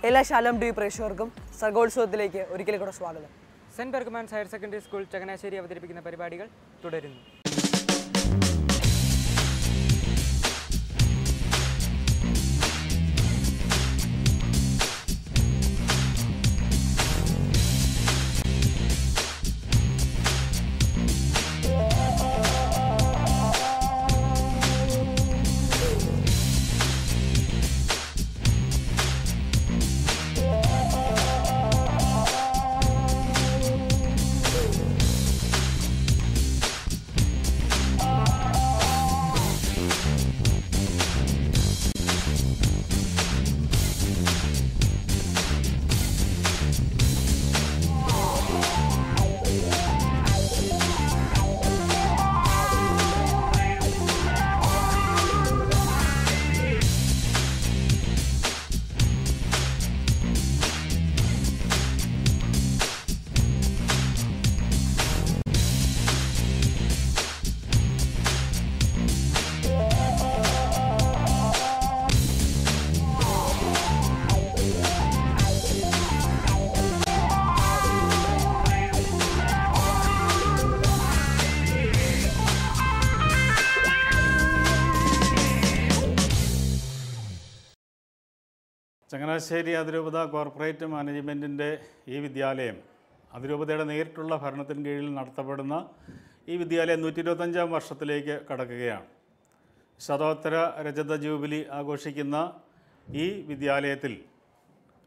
എല്ലാ ശാലോം ടി പ്രേക്ഷകർക്കും സർഗോത്സവത്തിലേക്ക് ഒരിക്കൽ കൂടെ സ്വാഗതം. Saint Berchmans higher secondary school Changanassery അവതരിപ്പിക്കുന്ന പരിപാടികൾ തുടരുന്നു. ചങ്ങനാശ്ശേരി അതിരൂപത കോർപ്പറേറ്റ് മാനേജ്മെൻറ്റിൻ്റെ ഈ വിദ്യാലയം അതിരൂപതയുടെ നേരിട്ടുള്ള ഭരണത്തിന് കീഴിൽ നടത്തപ്പെടുന്ന ഈ വിദ്യാലയം 125-ാം വർഷത്തിലേക്ക് കടക്കുകയാണ്. ശതോത്തര രജത ജൂബിലി ആഘോഷിക്കുന്ന ഈ വിദ്യാലയത്തിൽ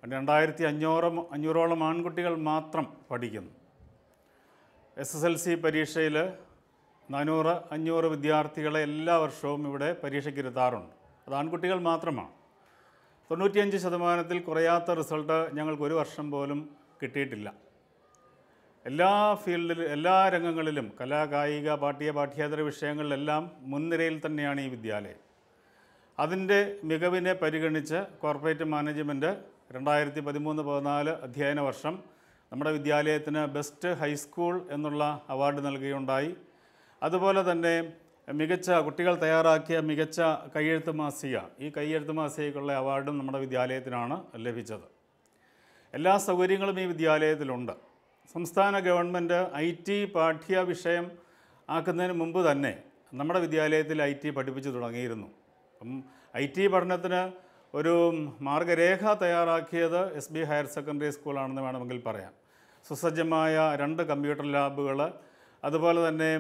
2500ഓളം ആൺകുട്ടികൾ മാത്രം പഠിക്കുന്നു. SSLC പരീക്ഷയിൽ 400-500 വിദ്യാർത്ഥികളെ എല്ലാ വർഷവും ഇവിടെ പരീക്ഷയ്ക്കിരുത്താറുണ്ട്. അത് ആൺകുട്ടികൾ മാത്രമാണ്. 95% കുറയാത്ത റിസൾട്ട് ഞങ്ങൾക്ക് ഒരു വർഷം പോലും കിട്ടിയിട്ടില്ല. എല്ലാ ഫീൽഡിലും എല്ലാ രംഗങ്ങളിലും കലാ കായിക പാഠ്യേതര വിഷയങ്ങളിലെല്ലാം മുൻനിരയിൽ തന്നെയാണ് ഈ വിദ്യാലയം. അതിൻ്റെ മികവിനെ പരിഗണിച്ച് കോർപ്പറേറ്റ് മാനേജ്മെൻറ്റ് 2013-14 അധ്യയന വർഷം നമ്മുടെ വിദ്യാലയത്തിന് ബെസ്റ്റ് ഹൈസ്കൂൾ എന്നുള്ള അവാർഡ് നൽകുകയുണ്ടായി. അതുപോലെ തന്നെ മികച്ച കുട്ടികൾ തയ്യാറാക്കിയ മികച്ച കയ്യെഴുത്ത് മാസിക, ഈ കയ്യെഴുത്ത് മാസികയ്ക്കുള്ള അവാർഡും നമ്മുടെ വിദ്യാലയത്തിനാണ് ലഭിച്ചത്. എല്ലാ സൗകര്യങ്ങളും ഈ വിദ്യാലയത്തിലുണ്ട്. സംസ്ഥാന ഗവൺമെൻറ് IT പാഠ്യ വിഷയം ആക്കുന്നതിന് മുമ്പ് തന്നെ നമ്മുടെ വിദ്യാലയത്തിൽ IT പഠിപ്പിച്ചു തുടങ്ങിയിരുന്നു. അപ്പം IT പഠനത്തിന് ഒരു മാർഗരേഖ തയ്യാറാക്കിയത് SB ഹയർ സെക്കൻഡറി സ്കൂളാണെന്ന് വേണമെങ്കിൽ പറയാം. സുസജ്ജമായ 2 കമ്പ്യൂട്ടർ ലാബുകൾ, അതുപോലെ തന്നെ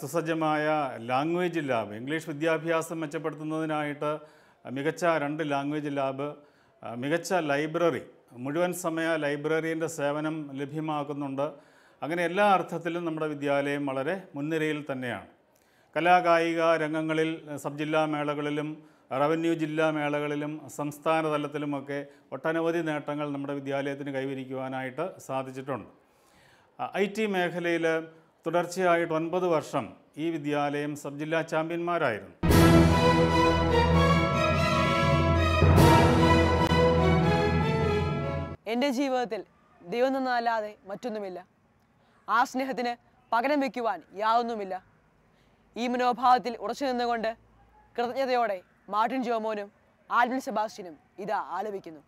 സുസജ്ജമായ ലാംഗ്വേജ് ലാബ്, ഇംഗ്ലീഷ് വിദ്യാഭ്യാസം മെച്ചപ്പെടുത്തുന്നതിനായിട്ട് മികച്ച 2 ലാംഗ്വേജ് ലാബ്, മികച്ച ലൈബ്രറി, മുഴുവൻ സമയ ലൈബ്രറീൻ്റെ സേവനം ലഭ്യമാക്കുന്നുണ്ട്. അങ്ങനെ എല്ലാ അർത്ഥത്തിലും നമ്മുടെ വിദ്യാലയം വളരെ മുൻനിരയിൽ തന്നെയാണ്. കലാകായിക രംഗങ്ങളിൽ സബ് ജില്ലാ മേളകളിലും റവന്യൂ ജില്ലാ മേളകളിലും സംസ്ഥാന തലത്തിലുമൊക്കെ ഒട്ടനവധി നേട്ടങ്ങൾ നമ്മുടെ വിദ്യാലയത്തിന് കൈവരിക്കുവാനായിട്ട് സാധിച്ചിട്ടുണ്ട്. IT മേഖലയിൽ തുടർച്ചയായിട്ട് 9 വർഷം ഈ വിദ്യാലയം സബ് ജില്ലാ ചാമ്പ്യന്മാരായിരുന്നു. എൻ്റെ ജീവിതത്തിൽ ദൈവം നിന്നല്ലാതെ മറ്റൊന്നുമില്ല. ആ സ്നേഹത്തിന് പകരം വയ്ക്കുവാൻ യാതൊന്നുമില്ല. ഈ മനോഭാവത്തിൽ ഉറച്ചു നിന്നുകൊണ്ട് കൃതജ്ഞതയോടെ മാർട്ടിൻ ജോമോനും ആൽവിൻ സെബാസ്റ്റ്യനും ഇതാ ആലപിക്കുന്നു.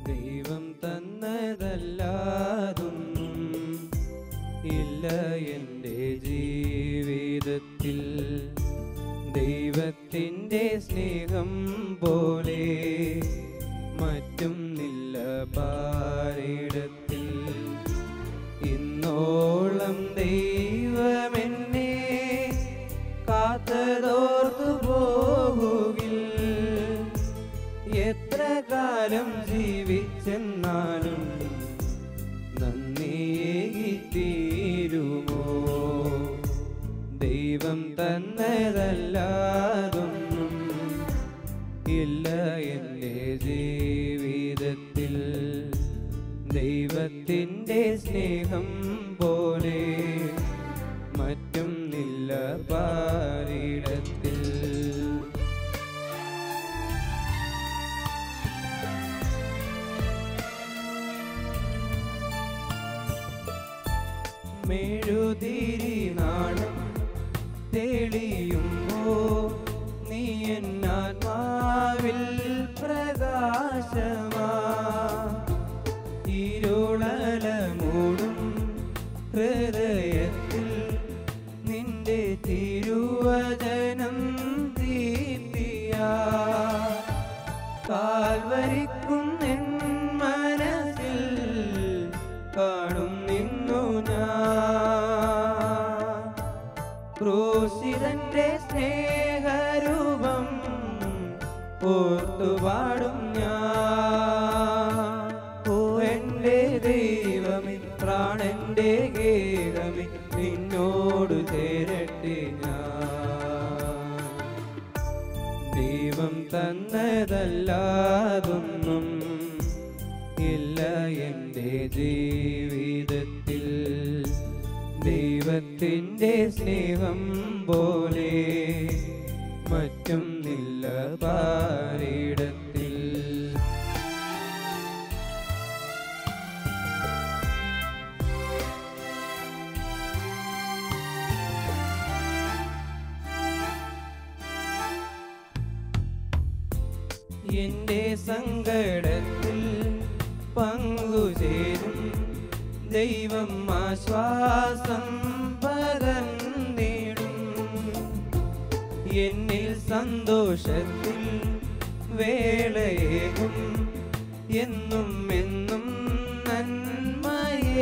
ദൈവം തന്നതല്ലാതൊന്നും ഇല്ല എൻ്റെ ജീവിതത്തിൽ. ദൈവത്തിൻ്റെ സ്നേഹം പോലെ മറ്റൊന്നില്ല പാരിടത്തിൽ. ഇന്നോളം ദൈവമെന്നെ കാത്തതോർത്തു പോകുകിൽ. എത്ര കാലം ജീവിച്ചെന്നാലും നന്ദിയേകിത്തീരുമോ? ദൈവം തന്നതല്ലാതൊന്നും ഇല്ല എൻ്റെ ജീവിതത്തിൽ. ദൈവ ദൈവത്തിൻ്റെ സ്നേഹം പോലെ മറ്റൊന്നില്ല പാരിടത്തിൽ. മെഴുതിരി നാളം തെളിയുമ്പോ നീ എന്നാത്മാവിൽ പ്രകാശമാ. ഇരുളല മൂടും ഹൃദയത്തിൽ നിന്റെ തിരുവചനം ദീപ്തിയാ. കാൽവരിക്കുന്നെൻ മനസ്സിൽ കാണും നിന്നു ഞാൻ. ക്രൂശിതന്റെ സ്നേഹരൂപം ഓർത്തുപാടും ഞാൻ. ഓ എൻ്റെ ദൈവമേ, പ്രാണന്റെ ഗേഹമേ, നിന്നോട് ചേരട്ടെ ഞാൻ. ദൈവം തന്നതല്ലാതൊന്നും ഇല്ല എൻ്റെ ജീവിതത്തിൽ. ദൈവത്തിൻ്റെ സ്നേഹം പോലെ മറ്റൊന്നില്ല പാരിടത്തിൽ. എൻ്റെ സങ്കടത്തിൽ പങ്കുചേരും ദൈവം ആശ്വാസം പകർന്നിടും. എന്നിൽ സന്തോഷത്തിൽ വേളയേകും എന്നും എന്നും നന്മയേകിടും.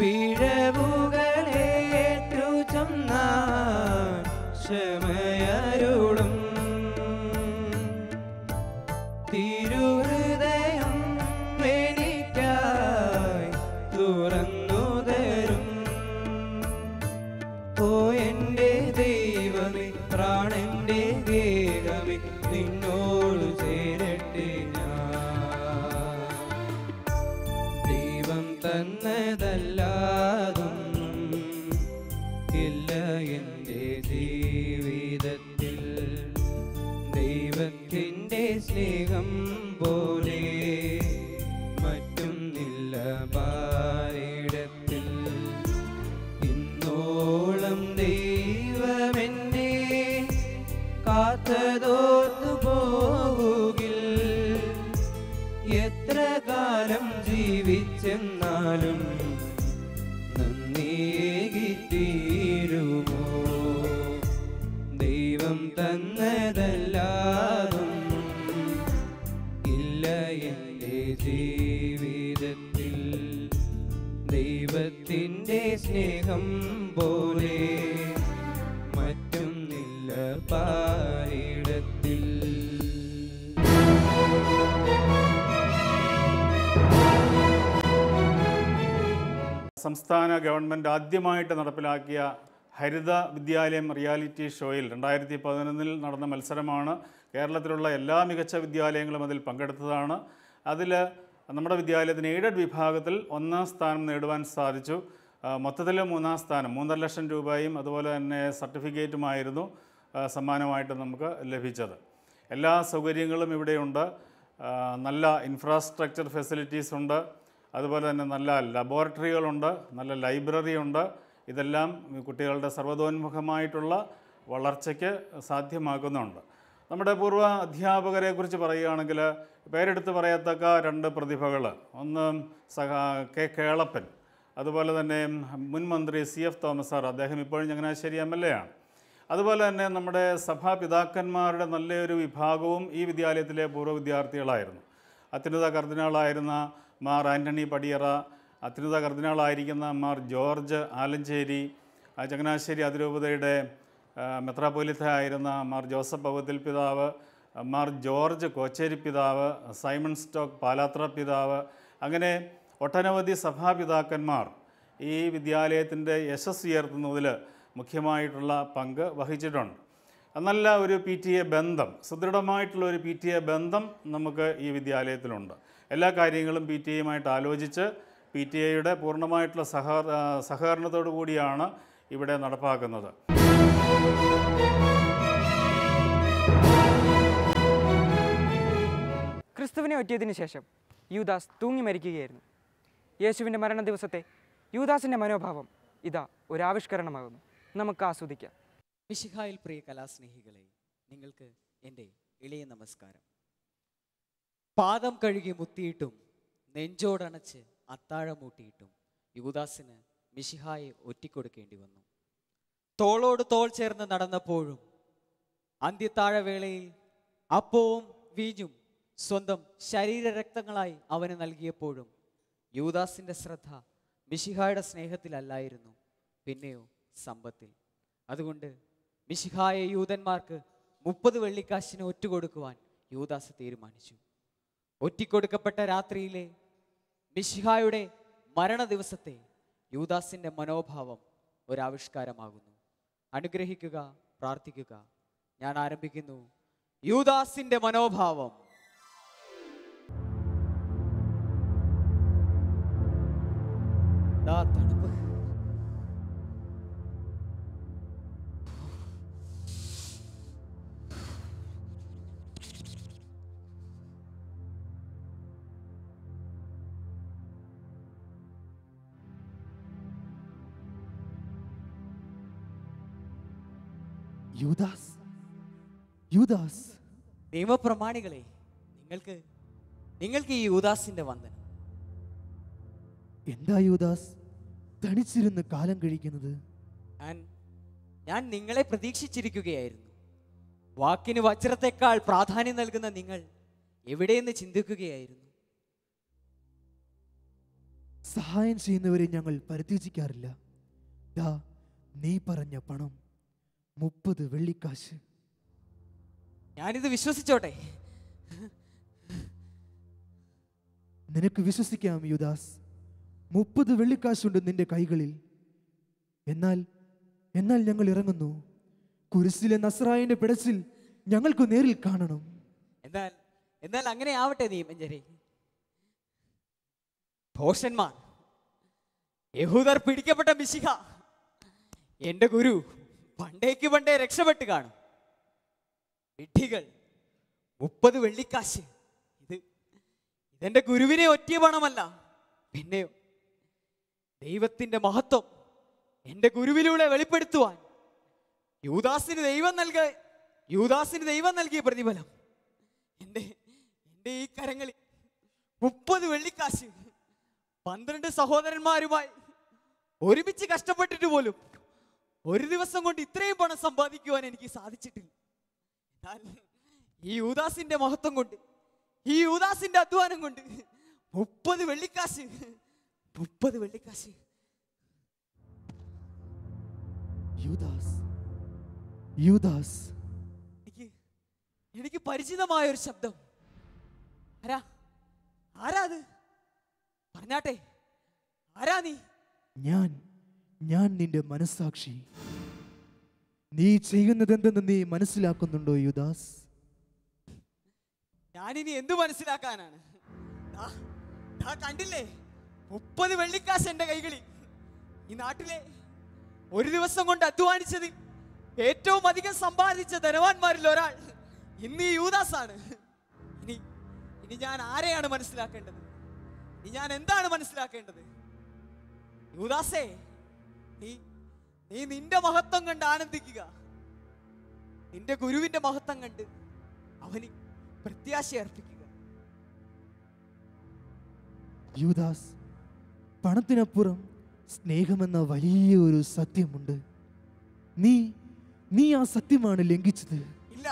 പിഴവുകളേറ്റു ചൊന്നാൽ ക്ഷമയരുളും. തിരുഹൃദയം എനിക്കായി തുറന്നു തരും. ഓ എൻ്റെ ദൈവമേ, പ്രാണന്റെ ഗേഹമേ, നിന്നോട് ചേരട്ടെ ഞാൻ. ദൈവം തന്നതല്ലാതൊന്നും ഇല്ല എൻ്റെ ജീവിതത്തിൽ. ദൈവത്തിൻ്റെ സ്നേഹം പോലെ മറ്റൊന്നില്ല പാരിടത്തിൽ. ഇന്നോളം ദൈവമെന്നെ കാത്തതോർത്തു പോകുകിൽ. എത്ര കാലം ജീവിച്ചെന്നാലും നന്ദിയേകിത്തീരുമോ. ദൈവം തന്നതല്ലാതൊന്നും ഇല്ല എൻ്റെ ജീവിതത്തിൽ. ദൈവത്തിൻ്റെ സ്നേഹം പോലെ മറ്റൊന്നില്ല പാരിടത്തിൽ. സംസ്ഥാന ഗവൺമെൻറ് ആദ്യമായിട്ട് നടപ്പിലാക്കിയ ഹരിത വിദ്യാലയം റിയാലിറ്റി ഷോയിൽ 2011 നടന്ന മത്സരമാണ്. കേരളത്തിലുള്ള എല്ലാ മികച്ച വിദ്യാലയങ്ങളും അതിൽ പങ്കെടുത്തതാണ്. അതിൽ നമ്മുടെ വിദ്യാലയത്തിന് എയ്ഡഡ് വിഭാഗത്തിൽ 1ാം സ്ഥാനം നേടുവാൻ സാധിച്ചു. മൊത്തത്തിൽ 3ാം സ്ഥാനം 3.5 ലക്ഷം രൂപയും അതുപോലെ തന്നെ സർട്ടിഫിക്കറ്റുമായിരുന്നു സമ്മാനമായിട്ട് നമുക്ക് ലഭിച്ചത്. എല്ലാ സൗകര്യങ്ങളും ഇവിടെയുണ്ട്. നല്ല ഇൻഫ്രാസ്ട്രക്ചർ ഫെസിലിറ്റീസ് ഉണ്ട്. അതുപോലെ തന്നെ നല്ല ലബോറട്ടറികളുണ്ട്, നല്ല ലൈബ്രറി ഉണ്ട്. ഇതെല്ലാം കുട്ടികളുടെ സർവ്വതോന്മുഖമായിട്ടുള്ള വളർച്ചയ്ക്ക് സാധ്യമാക്കുന്നുണ്ട്. നമ്മുടെ പൂർവ്വ അധ്യാപകരെക്കുറിച്ച് പറയുകയാണെങ്കിൽ പേരെടുത്ത് പറയത്തക്ക 2 പ്രതിഭകൾ, ഒന്ന് കെ കേളപ്പൻ, അതുപോലെ തന്നെ മുൻ മന്ത്രി CF തോമസ് സാർ, അദ്ദേഹം ഇപ്പോഴും ചങ്ങനാശ്ശേരി MLA ആണ്. അതുപോലെ തന്നെ നമ്മുടെ സഭാപിതാക്കന്മാരുടെ നല്ലൊരു വിഭാഗവും ഈ വിദ്യാലയത്തിലെ പൂർവ്വ വിദ്യാർത്ഥികളായിരുന്നു. അത്യുന്നത കർദിനാളായിരുന്ന മാർ ആൻ്റണി പടിയറ, അത്യുന്നത കർദിനാളായിരിക്കുന്ന മാർ ജോർജ് ആലഞ്ചേരി, ചങ്ങനാശ്ശേരി അതിരൂപതയുടെ മെത്രാപ്പൊലീത്ത ആയിരുന്ന മാർ ജോസഫ് പൗത്തിൽ പിതാവ്, മാർ ജോർജ് കോച്ചേരി പിതാവ്, സൈമൺ സ്റ്റോക്ക് പാലാത്ര പിതാവ്, അങ്ങനെ ഒട്ടനവധി സഭാപിതാക്കന്മാർ ഈ വിദ്യാലയത്തിൻ്റെ യശസ് ഉയർത്തുന്നതിൽ മുഖ്യമായിട്ടുള്ള പങ്ക് വഹിച്ചിട്ടുണ്ട്. നല്ല ഒരു PTA ബന്ധം, സുദൃഢമായിട്ടുള്ള ഒരു PTA ബന്ധം നമുക്ക് ഈ വിദ്യാലയത്തിലുണ്ട്. എല്ലാ കാര്യങ്ങളും PTA ആലോചിച്ച് PTA പൂർണ്ണമായിട്ടുള്ള സഹകരണത്തോടു കൂടിയാണ് ഇവിടെ നടപ്പാക്കുന്നത്. ക്രിസ്തുവിനെ ഒറ്റിയതിനു ശേഷം യൂദാസ് തൂങ്ങി മരിക്കുകയായിരുന്നു. യേശുവിൻ്റെ മരണ ദിവസത്തെ യൂദാസിൻ്റെ മനോഭാവം ഇതാ ഒരു ആവിഷ്കരണമാകുന്നു. നമുക്ക് ആസ്വദിക്കാം. മിശിഹായിൽ പ്രിയ കലാസ്നേഹികളെ, നിങ്ങൾക്ക് എൻ്റെ ഇളയ നമസ്കാരം. പാദം കഴുകി മുത്തിയിട്ടും നെഞ്ചോടണച്ച് അത്താഴമൂട്ടിയിട്ടും യൂദാസിന് മിശിഹായെ ഒറ്റിക്കൊടുക്കേണ്ടി വന്നു. തോളോട് തോൾ ചേർന്ന് നടന്നപ്പോഴും അന്ത്യത്താഴവേളയിൽ അപ്പവും വീഞ്ഞും സ്വന്തം ശരീരരക്തങ്ങളായി അവന് നൽകിയപ്പോഴും യൂദാസിൻ്റെ ശ്രദ്ധ മിശിഹായുടെ സ്നേഹത്തിലല്ലായിരുന്നു, പിന്നെയോ സമ്പത്തിൽ. അതുകൊണ്ട് മിശിഹായെ യൂദന്മാർക്ക് 30 വെള്ളിക്കാശിന് ഒറ്റുകൊടുക്കുവാൻ യൂദാസ് തീരുമാനിച്ചു. ഒറ്റിക്കൊടുക്കപ്പെട്ട രാത്രിയിലെ മിശിഹായുടെ മരണ ദിവസത്തെ യൂദാസിൻ്റെ മനോഭാവം ഒരാവിഷ്കാരമാകുന്നു. അനുഗ്രഹിക്കുക, പ്രാർത്ഥിക്കുക. ഞാൻ ആരംഭിക്കുന്നു. യൂദാസിൻ്റെ മനോഭാവം. തണുപ്പ്. യൂദാസ്, നിയമപ്രമാണികളെ, നിങ്ങൾക്ക് ഈ യൂദാസിന്റെ വന്ദനം. എന്താ യൂദാസ് തനിച്ചിരുന്ന് കാലം കഴിക്കുന്നത്? ഞാൻ നിങ്ങളെ പ്രതീക്ഷിച്ചിരിക്കുകയായിരുന്നു. വാക്കിന് വജ്രത്തെക്കാൾ പ്രാധാന്യം നൽകുന്ന നിങ്ങൾ എവിടെയെന്ന് ചിന്തിക്കുകയായിരുന്നു. സഹായം ചെയ്യുന്നവരെ ഞങ്ങൾ പരിത്യജിക്കാറില്ല. ദാ നീ പറഞ്ഞ പണം 30 വെള്ളിക്കാശ്. ഞാനിത് വിശ്വസിച്ചോട്ടെ? നിനക്ക് വിശ്വസിക്കാം യൂദാസ്. 30 വെള്ളിക്കാശുണ്ട് നിന്റെ കൈകളിൽ. എന്നാൽ ഞങ്ങൾ ഇറങ്ങുന്നു. കുരിശിലെ നസ്രായന്റെ പിടച്ചിൽ ഞങ്ങൾക്ക് നേരിൽ കാണണം. എന്നാൽ അങ്ങനെ ആവട്ടെ നിയമഞ്ജരി. ഭോഷന്മാർ, യഹൂദർ പിടിക്കപ്പെട്ട മിശിഹ എന്റെ ഗുരു പണ്ടേ രക്ഷപ്പെട്ട് കാണും. വിഡ്ഢികൾ, 30 വെള്ളിക്കാശ്. ഇതെന്റെ ഗുരുവിനെ ഒറ്റിയ പണമല്ല, പിന്നെയോ ദൈവത്തിന്റെ മഹത്വം എന്റെ ഗുരുവിലൂടെ വെളിപ്പെടുത്തുവാൻ യൂദാസിന് ദൈവം നൽകിയ പ്രതിഫലം. എൻ്റെ ഈ കരങ്ങളിൽ 30 വെള്ളിക്കാശ്. 12 സഹോദരന്മാരുമായി ഒരുമിച്ച് കഷ്ടപ്പെട്ടിട്ട് പോലും ഒരു ദിവസം കൊണ്ട് ഇത്രയും പണം സമ്പാദിക്കുവാൻ എനിക്ക് സാധിച്ചിട്ടില്ല. എന്നാൽ ഈ യൂദാസിന്റെ മഹത്വം കൊണ്ട്, ഈ യൂദാസിന്റെ അധ്വാനം കൊണ്ട് 30 വെള്ളിക്കാശ്. യൂദാസ്, എനിക്ക് പരിചിതമായ ഒരു ശബ്ദം. ആരാ അത്? പറഞ്ഞാട്ടെ, ആരാ നീ? ഞാൻ നിന്റെ മനസ്സാക്ഷി. നീ ചെയ്യുന്നത് എന്തെന്ന് നീ മനസ്സിലാക്കുന്നുണ്ടോ യൂദാസ്? ഞാനിനി എന്തു മനസ്സിലാക്കാനാണ്? കണ്ടില്ലേ, 30 വെള്ളിക്കാശ് എന്റെ കൈകളിൽ. ഈ നാട്ടിലെ ഒരു ദിവസം കൊണ്ട് അധ്വാനിച്ചതിൽ ഏറ്റവും അധികം സമ്പാദിച്ച ധനവാന്മാരിൽ ഒരാൾ ഇന്ന് ഈ യൂദാസാണ്. ഇനി ഞാൻ ആരെയാണ് മനസ്സിലാക്കേണ്ടത്? ഇനി ഞാൻ എന്താണ് മനസ്സിലാക്കേണ്ടത്? യൂദാസേ, നീ നിന്റെ മഹത്വം കണ്ട് ആനന്ദിക്കുക. നിന്റെ ഗുരുവിന്റെ മഹത്വം കണ്ട് അവന് പ്രത്യാശ അർപ്പിക്കുക. യൂദാസ്, പണത്തിനപ്പുറം സ്നേഹമെന്ന വലിയ ഒരു സത്യമുണ്ട്. നീ ആ സത്യമാണ് ലംഘിച്ചത്. ഇല്ല,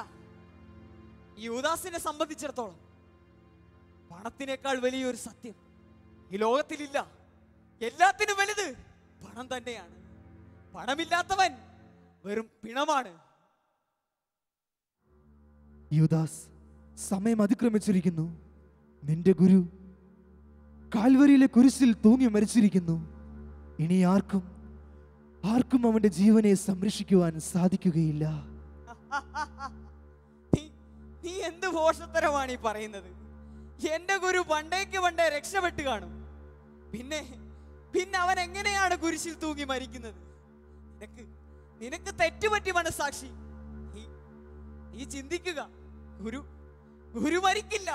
ഈ യൂദാസിനെ സംബന്ധിച്ചിടത്തോളം പണത്തിനേക്കാൾ വലിയൊരു സത്യം ഈ ലോകത്തിലില്ല. എല്ലാത്തിനും വലുത് പണം തന്നെയാണ്. പണമില്ലാത്തവൻ വെറും പിണമാണ്. യൂദാസ്, സമയം അതിക്രമിച്ചിരിക്കുന്നു. നിന്റെ ഗുരു കാൽവരിയിലെ കുരിശിൽ തൂങ്ങി മരിച്ചിരിക്കുന്നു. ഇനി ആർക്കും അവന്റെ ജീവനെ സംരക്ഷിക്കുവാൻ സാധിക്കുകയില്ല. നീ എന്ത് ഭോഷത്തരമാണ് ഈ പറയുന്നത്? എന്റെ ഗുരു പണ്ടേ രക്ഷപ്പെട്ട് കാണും. പിന്നെ അവൻ എങ്ങനെയാണ് കുരിശിൽ തൂങ്ങി മരിക്കുന്നത്? നിനക്ക് തെറ്റുപറ്റി മനസാക്ഷി. നീ ചിന്തിക്കുക, ഗുരു മരിക്കില്ല,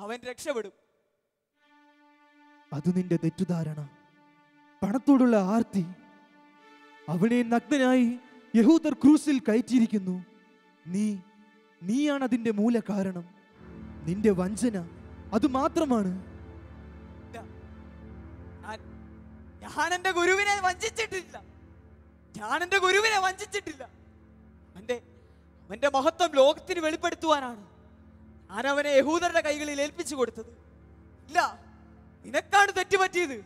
അവൻ രക്ഷപ്പെടും. അത് നിന്റെ തെറ്റുധാരണ, പണത്തോടുള്ള ആർത്തി. അവനെ നഗ്നനായി യഹൂദർ ക്രൂസിൽ കയറ്റിയിരിക്കുന്നു. നീയാണ് അതിന്റെ മൂല കാരണം. നിന്റെ വഞ്ചന അത് മാത്രമാണ്. ഞാൻ എന്റെ ഗുരുവിനെ വഞ്ചിച്ചിട്ടില്ല. അവന്റെ മഹത്വം ലോകത്തിന് വെളിപ്പെടുത്തുവാനാണ് ഞാൻ അവനെ യഹൂദരുടെ കൈകളിൽ ഏൽപ്പിച്ചു കൊടുത്തത്. ഇല്ല, നിനക്കാണ് തെറ്റുപറ്റിയത്.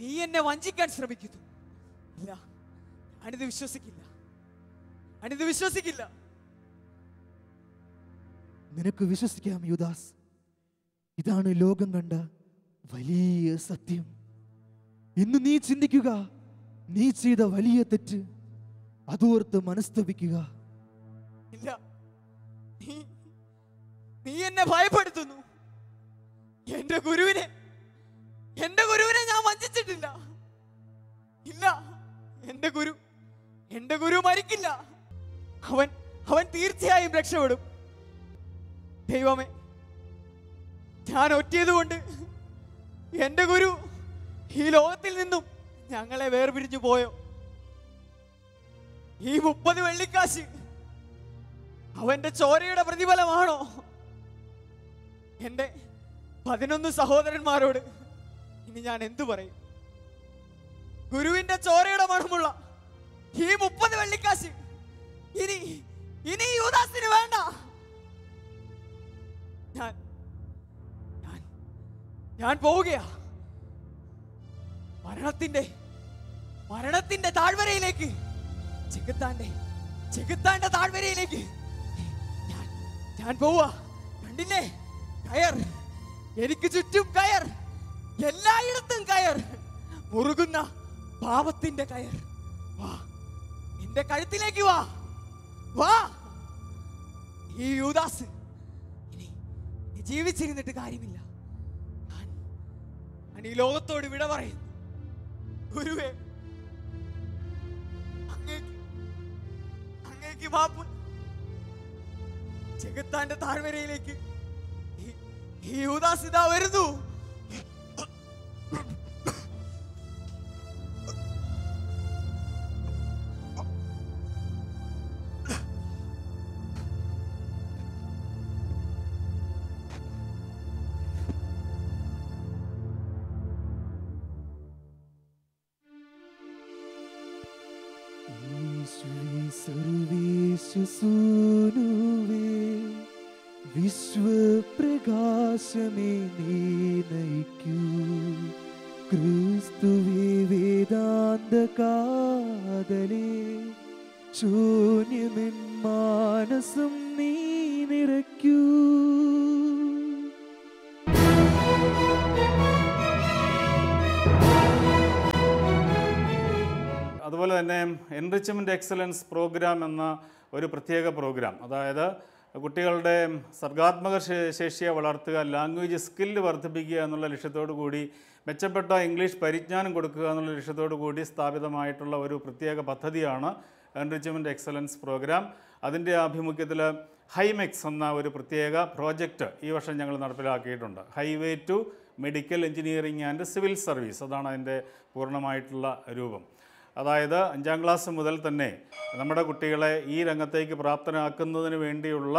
നീ എന്നെ വഞ്ചിക്കാൻ ശ്രമിക്കുന്നു. ഇല്ല, ഞാനിത് വിശ്വസിക്കില്ല. നിനക്ക് വിശ്വസിക്കാം യൂദാസ്. ഇതാണ് ലോകം കണ്ട വലിയ സത്യം. ഇന്ന് നീ ചിന്തിക്കുക, നീ ചെയ്ത വലിയ തെറ്റ്. അതോർത്ത് മനസ്തപിക്കുക. ഇല്ല, നീ എന്നെ ഭയപ്പെടുത്തുന്നു. എന്റെ ഗുരുവിനെ ഞാൻ വഞ്ചിച്ചിട്ടില്ല. ഇല്ല, എന്റെ ഗുരു മരിക്കില്ല. അവൻ തീർച്ചയായും രക്ഷപ്പെടും. ദൈവമേ, ഞാൻ ഒറ്റിയതുകൊണ്ട് എന്റെ ഗുരു ഈ ലോകത്തിൽ നിന്നും ഞങ്ങളെ വേർപിരിഞ്ഞു പോയോ? ഈ 30 വെള്ളിക്കാശ് അവന്റെ ചോരയുടെ പ്രതിഫലമാണോ? എന്റെ 11 സഹോദരന്മാരോട് ഇനി ഞാൻ എന്തു പറയും? ഗുരുവിന്റെ ചോരയുടെ മണമുള്ള ഈ 30 വെള്ളിക്കാശ് ഇനി യൂദാസിന് വേണ്ട. ഞാൻ പോവുകയാ മരണത്തിന്റെ താഴ്വരയിലേക്ക്, ചെകുത്താന്റെ താഴ്വരയിലേക്ക് ഞാൻ പോവാ. കണ്ടില്ലേ, കയർ, എനിക്ക് ചുറ്റും കയർ, എല്ലായിടത്തും കയർ, മുറുകുന്ന പാപത്തിന്റെ കയർ. വാ, എന്റെ കഴുത്തിലേക്ക് വാ. ഈ യൂദാസ് ഇനി ജീവിച്ചിരുന്നിട്ട് കാര്യമില്ല. ഞാൻ ഈ ലോകത്തോട് വിട പറയുന്നു. ഗുരുവേ, അങ്ങേക്ക് മാപ്പ്. ചെകുത്താന്റെ താഴ്വരയിലേക്ക് ഈ യൂദാസ് ഇതാ വരുന്നു. വിശ്വപ്രകാശമേ നീ നയിക്കൂ, ക്രിസ്തുവേ വേദാന്ത കാതലേ, ശൂന്യമെൻ മാനസം നീ നിറയ്ക്കൂ. അതുപോലെ തന്നെ എൻറിച്ച്മെൻറ്റ് എക്സലൻസ് പ്രോഗ്രാം എന്ന ഒരു പ്രത്യേക പ്രോഗ്രാം, അതായത് കുട്ടികളുടെ സർഗാത്മക ശേഷിയെ വളർത്തുക, ലാംഗ്വേജ് സ്കില്ല് വർദ്ധിപ്പിക്കുക എന്നുള്ള ലക്ഷ്യത്തോടു കൂടി, മെച്ചപ്പെട്ട ഇംഗ്ലീഷ് പരിജ്ഞാനം കൊടുക്കുക എന്നുള്ള ലക്ഷ്യത്തോടു കൂടി സ്ഥാപിതമായിട്ടുള്ള ഒരു പ്രത്യേക പദ്ധതിയാണ് എൻറിച്ച്മെൻറ്റ് എക്സലൻസ് പ്രോഗ്രാം. അതിൻ്റെ ആഭിമുഖ്യത്തിൽ ഹൈമെക്സ് എന്ന ഒരു പ്രത്യേക പ്രോജക്റ്റ് ഈ വർഷം ഞങ്ങൾ നടപ്പിലാക്കിയിട്ടുണ്ട്. Highway to medical engineering and civil service, അതാണ് അതിൻ്റെ പൂർണ്ണമായിട്ടുള്ള രൂപം. അതായത് 5ാം ക്ലാസ് മുതൽ തന്നെ നമ്മുടെ കുട്ടികളെ ഈ രംഗത്തേക്ക് പ്രാപ്തരാക്കുന്നതിന് വേണ്ടിയുള്ള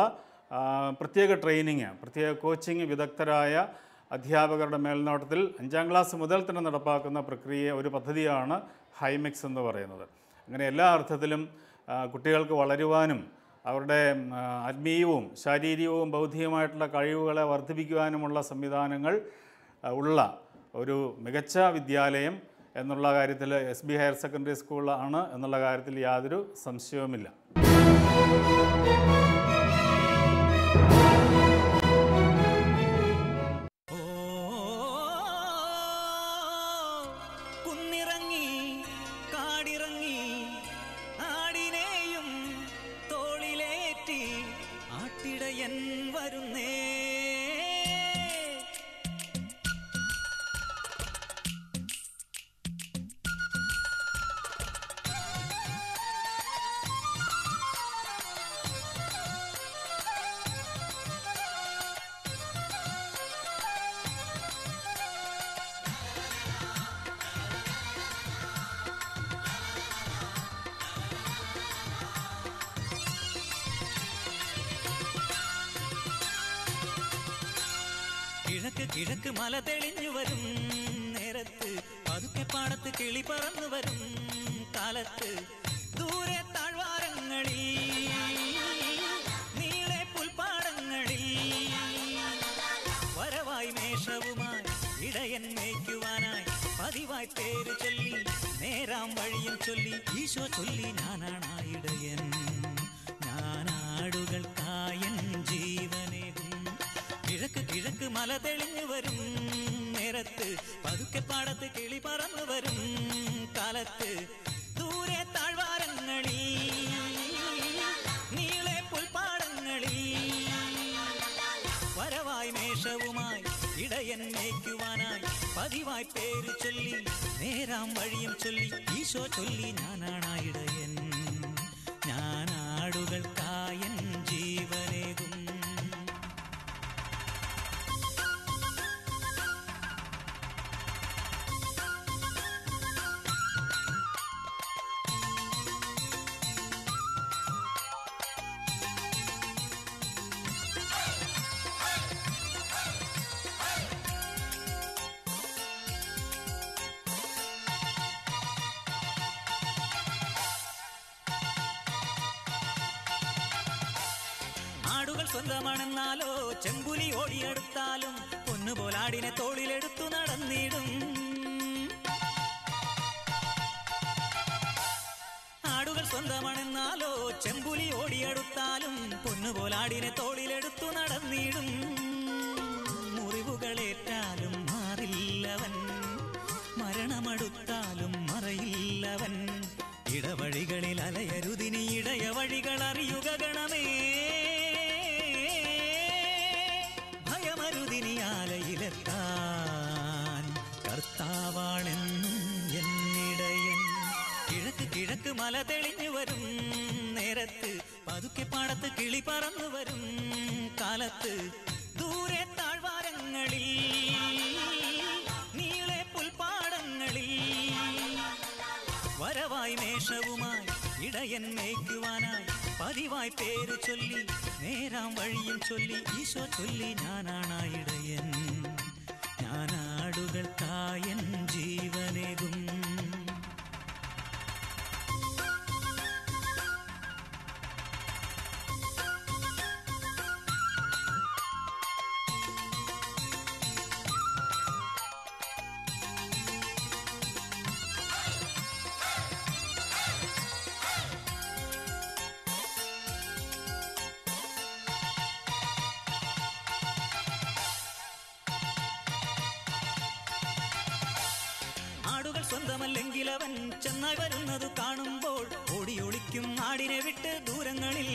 പ്രത്യേക ട്രെയിനിങ്, പ്രത്യേക കോച്ചിങ് വിദഗ്ധരായ അധ്യാപകരുടെ മേൽനോട്ടത്തിൽ 5ാം ക്ലാസ് മുതൽ തന്നെ നടപ്പാക്കുന്ന ഒരു പദ്ധതിയാണ് ഹൈമെക്സ് എന്ന് പറയുന്നത്. അങ്ങനെ എല്ലാ അർത്ഥത്തിലും കുട്ടികൾക്ക് വളരുവാനും അവരുടെ ആത്മീയവും ശാരീരികവും ബൗദ്ധികമായിട്ടുള്ള കഴിവുകളെ വർദ്ധിപ്പിക്കുവാനുമുള്ള സംവിധാനങ്ങൾ ഉള്ള ഒരു മികച്ച വിദ്യാലയം എന്നുള്ള കാര്യത്തിൽ SB ഹയർ സെക്കൻഡറി സ്കൂളാണ് എന്നുള്ള കാര്യത്തിൽ യാതൊരു സംശയവുമില്ല. കുന്നിറങ്ങി കാടിറങ്ങി ആടിനെയും തോളിലേറ്റി ആട്ടിടയൻ വരുന്നേ. കിഴക്ക് കിഴക്ക് മല തെളിഞ്ഞു വരും നേരത്ത് പതുക്കെ പാടത്ത് കിളി പറന്നു വരും കാലത്ത് ദൂരെ താഴ്വാരങ്ങളിൽ നീളെ പുൽപ്പാടങ്ങളിൽ വരവായി മേഷവുമായി ഇടയൻ മേയ്ക്കുവാനായി പതിവായി പേര് ചൊല്ലി നേരാം വഴിയും ചൊല്ലി ഈശോ ചൊല്ലി ഞാനാണ് ഇടയൻ ഞാനാടുകൾക്കായൻ ജീവനേകും കിഴക്ക് കിഴക്ക് മല തെളിഞ്ഞു വരും നേരത്ത് പതുക്കെ പാടത്ത് കിളി പറന്നു വരും കാലത്ത് ദൂരെ താഴ്വാരങ്ങളിൽ നീളെ പുൽപ്പാടങ്ങളിൽ വരവായി മേഷവുമായി ഇടയൻ മേയ്ക്കുവാനായി പതിവായി പേര് ചൊല്ലി നേരാം വഴിയും ചൊല്ലി ഈശോ ചൊല്ലി ഞാനാണ് ഇടയൻ ഞാനാടുകൾക്കായൻ ജീവനേകും ആടുകൾ സ്വന്തമാണെന്നാലോ ചെമ്പുലി ഓടിയെടുത്താലും പൊന്നുപോലാടിനെ തോളിലെടുത്തു നടന്നിടും ആടുകൾ സ്വന്തമാണെന്നാലോ ചെമ്പുലി ഓടിയെടുത്താലും പൊന്നുപോലാടിനെ തോളിലെടുത്തു നടന്നിടും മുറിവുകളേറ്റാലും മാറില്ലവൻ മരണമടുത്താലും മറയില്ലവൻ ഇടവഴികളിൽ അലയരുതിനി ഇടയ വഴികൾ അറിയുക ഗണമേ ഭയമരുതിനിയാലയിലെത്താൻ കർത്താവാണെന്നും എന്നിടയൻ കിഴക്ക് കിഴക്ക് മല തെളിഞ്ഞു വരും നേരത്ത് പതുക്കെ പാടത്ത് കിളി പറന്നു വരും കാലത്ത് ദൂരെ താഴ്വാരങ്ങളിൽ നീളെ പുൽപ്പാടങ്ങളിൽ വരവായി മേഷവുമായി ഇടയൻ മേയ്ക്കുവാനായി പതിവായി പേര് ചൊല്ലി നേരാം വഴിയും ചൊല്ലി ഈശോ ചൊല്ലി ഞാനാണ് ഇടയൻ ഞാനാടുകൾക്കായൻ ജീവനേകും ആടുകൾ സ്വന്തമല്ലെങ്കിൽ അവൻ ചെന്നായി വരുന്നത് കാണുമ്പോൾ ഓടിയൊളിക്കും ആടിനെ വിട്ട് ദൂരങ്ങളിൽ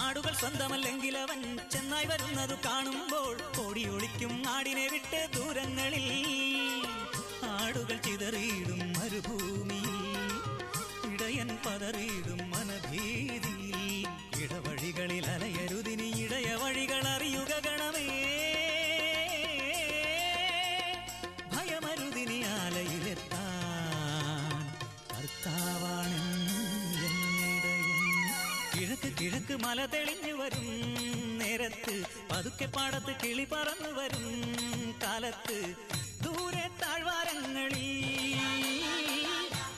ആടുകൾ സ്വന്തമല്ലെങ്കിൽ അവൻ ചെന്നായി വരുന്നത് കാണുമ്പോൾ ഓടിയൊളിക്കും ആടിനെ വിട്ട് ദൂരങ്ങളിൽ ആടുകൾ ചിതറിയിടും മരുഭൂമിയിൽ ഇടയൻ പതറിയിടും മനഭീതിയിൽ ഇടവഴികളിൽ അലയരുതിനി ഇടയ വഴികൾ അറിയുക ഗണമേ കിഴക്ക് കിഴക്ക് മല തെളിഞ്ഞു വരും നേരത്ത് പതുക്കെ പാടത്ത് കിളി പറന്നു വരും കാലത്ത് ദൂരെ താഴ്വാരങ്ങളിൽ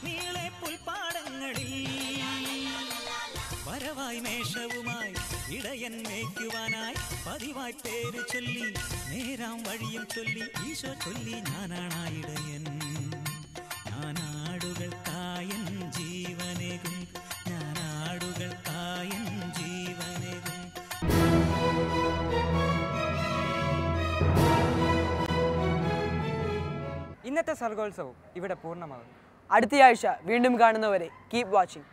നീളെ പുൽപ്പാടങ്ങളിൽ വരവായി മേഷവുമായി ഇടയൻ മേയ്ക്കുവാനായി പതിവായി പേര് ചൊല്ലി നേരാം വഴിയും ചൊല്ലി ഈശോ ചൊല്ലി ഞാനാണ് ഇടയൻ ഞാനാടുകൾക്കായൻ ജീവനേകും ഞാനാടുകൾക്കായൻ ജീവനേകും ഇന്നത്തെ സർഗോത്സവം ഇവിടെ പൂർണ്ണമാകുന്നു. അടുത്തയാഴ്ച വീണ്ടും കാണുന്നവരെ കീപ് വാച്ചിങ്.